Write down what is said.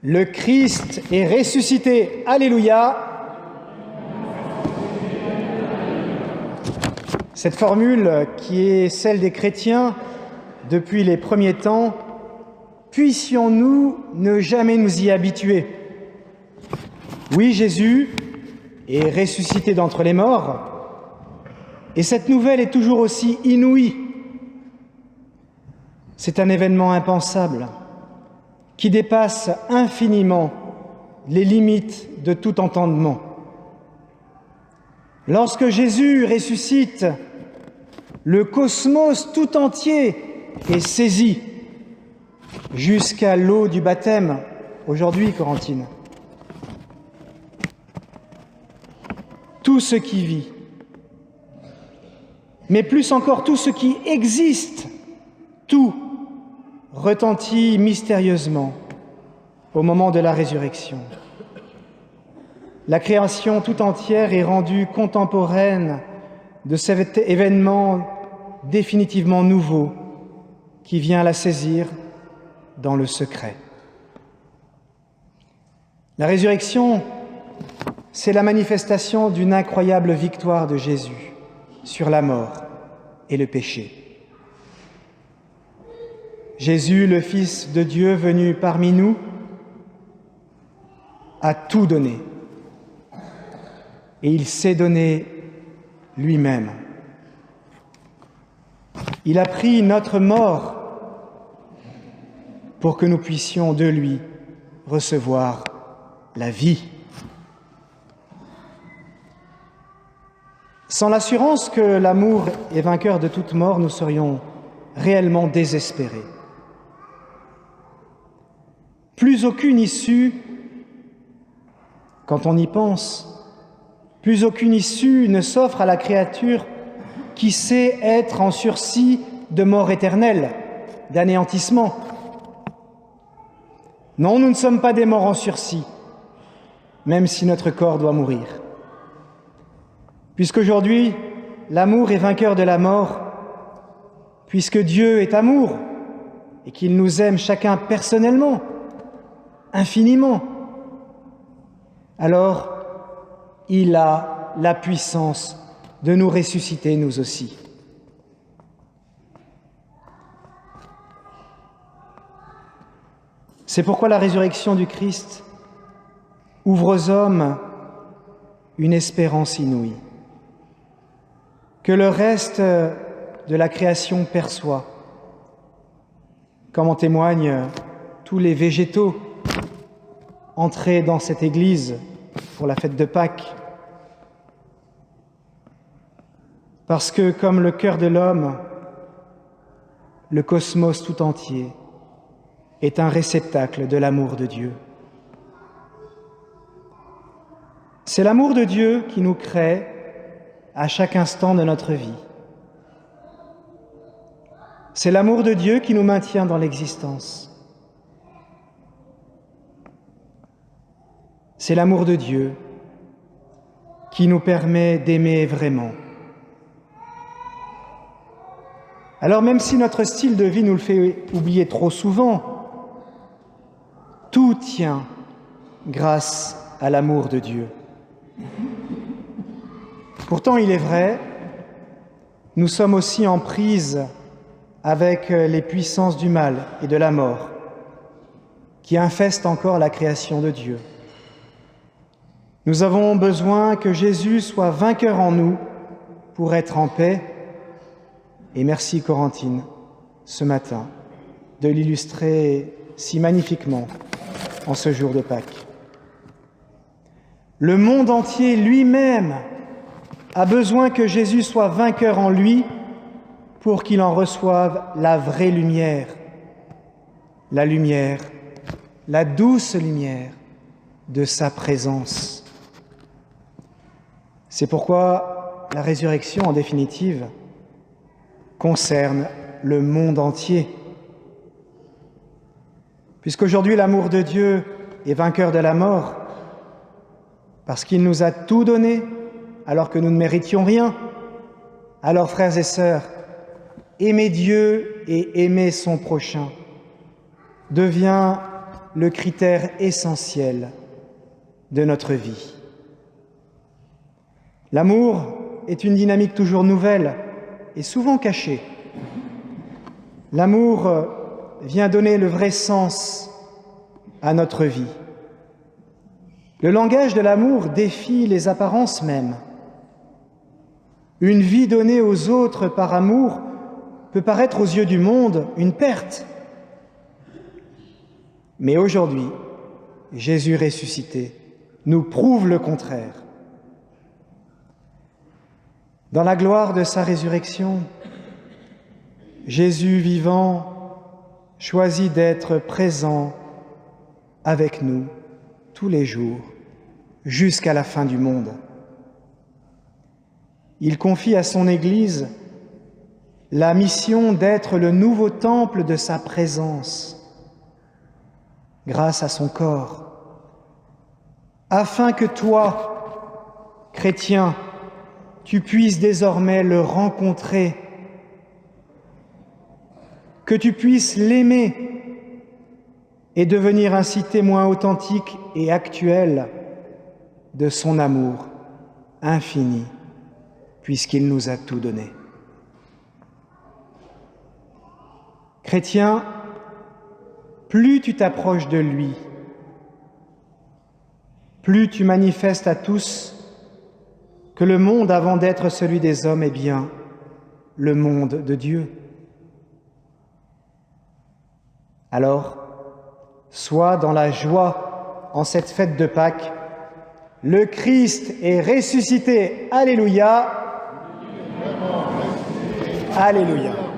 Le Christ est ressuscité. Alléluia. Cette formule qui est celle des chrétiens depuis les premiers temps, puissions-nous ne jamais nous y habituer. Oui, Jésus est ressuscité d'entre les morts, et cette nouvelle est toujours aussi inouïe. C'est un événement impensable qui dépasse infiniment les limites de tout entendement. Lorsque Jésus ressuscite, le cosmos tout entier est saisi, jusqu'à l'eau du baptême, aujourd'hui, Corentine. Tout ce qui vit, mais plus encore tout ce qui existe, tout retentit mystérieusement au moment de la résurrection. La création tout entière est rendue contemporaine de cet événement définitivement nouveau qui vient la saisir dans le secret. La résurrection, c'est la manifestation d'une incroyable victoire de Jésus sur la mort et le péché. Jésus, le Fils de Dieu venu parmi nous, a tout donné. Et il s'est donné lui-même. Il a pris notre mort pour que nous puissions de lui recevoir la vie. Sans l'assurance que l'amour est vainqueur de toute mort, nous serions réellement désespérés. Plus aucune issue, quand on y pense, plus aucune issue ne s'offre à la créature qui sait être en sursis de mort éternelle, d'anéantissement. Non, nous ne sommes pas des morts en sursis, même si notre corps doit mourir. Puisqu'aujourd'hui, l'amour est vainqueur de la mort, puisque Dieu est amour et qu'il nous aime chacun personnellement, infiniment, alors il a la puissance de nous ressusciter nous aussi. C'est pourquoi la résurrection du Christ ouvre aux hommes une espérance inouïe, que le reste de la création perçoit, comme en témoignent tous les végétaux entrés dans cette église pour la fête de Pâques. Parce que, comme le cœur de l'homme, le cosmos tout entier est un réceptacle de l'amour de Dieu. C'est l'amour de Dieu qui nous crée à chaque instant de notre vie. C'est l'amour de Dieu qui nous maintient dans l'existence. C'est l'amour de Dieu qui nous permet d'aimer vraiment. Alors même si notre style de vie nous le fait oublier trop souvent, tout tient grâce à l'amour de Dieu. Pourtant, il est vrai, nous sommes aussi en prise avec les puissances du mal et de la mort qui infestent encore la création de Dieu. Nous avons besoin que Jésus soit vainqueur en nous pour être en paix. Et merci Corentine, ce matin, de l'illustrer si magnifiquement en ce jour de Pâques. Le monde entier lui-même a besoin que Jésus soit vainqueur en lui pour qu'il en reçoive la vraie lumière, la douce lumière de sa présence. C'est pourquoi la résurrection, en définitive, concerne le monde entier. Puisqu'aujourd'hui, l'amour de Dieu est vainqueur de la mort, parce qu'il nous a tout donné, alors que nous ne méritions rien. Alors, frères et sœurs, aimer Dieu et aimer son prochain devient le critère essentiel de notre vie. L'amour est une dynamique toujours nouvelle et souvent cachée. L'amour vient donner le vrai sens à notre vie. Le langage de l'amour défie les apparences mêmes. Une vie donnée aux autres par amour peut paraître aux yeux du monde une perte. Mais aujourd'hui, Jésus ressuscité nous prouve le contraire. Dans la gloire de sa résurrection, Jésus vivant choisit d'être présent avec nous tous les jours, jusqu'à la fin du monde. Il confie à son Église la mission d'être le nouveau temple de sa présence, grâce à son corps, afin que toi, chrétien, tu puisses désormais le rencontrer, que tu puisses l'aimer et devenir ainsi témoin authentique et actuel de son amour infini, puisqu'il nous a tout donné. Chrétien, plus tu t'approches de lui, plus tu manifestes à tous que le monde, avant d'être celui des hommes, est bien le monde de Dieu. Alors, sois dans la joie en cette fête de Pâques. Le Christ est ressuscité. Alléluia. Alléluia.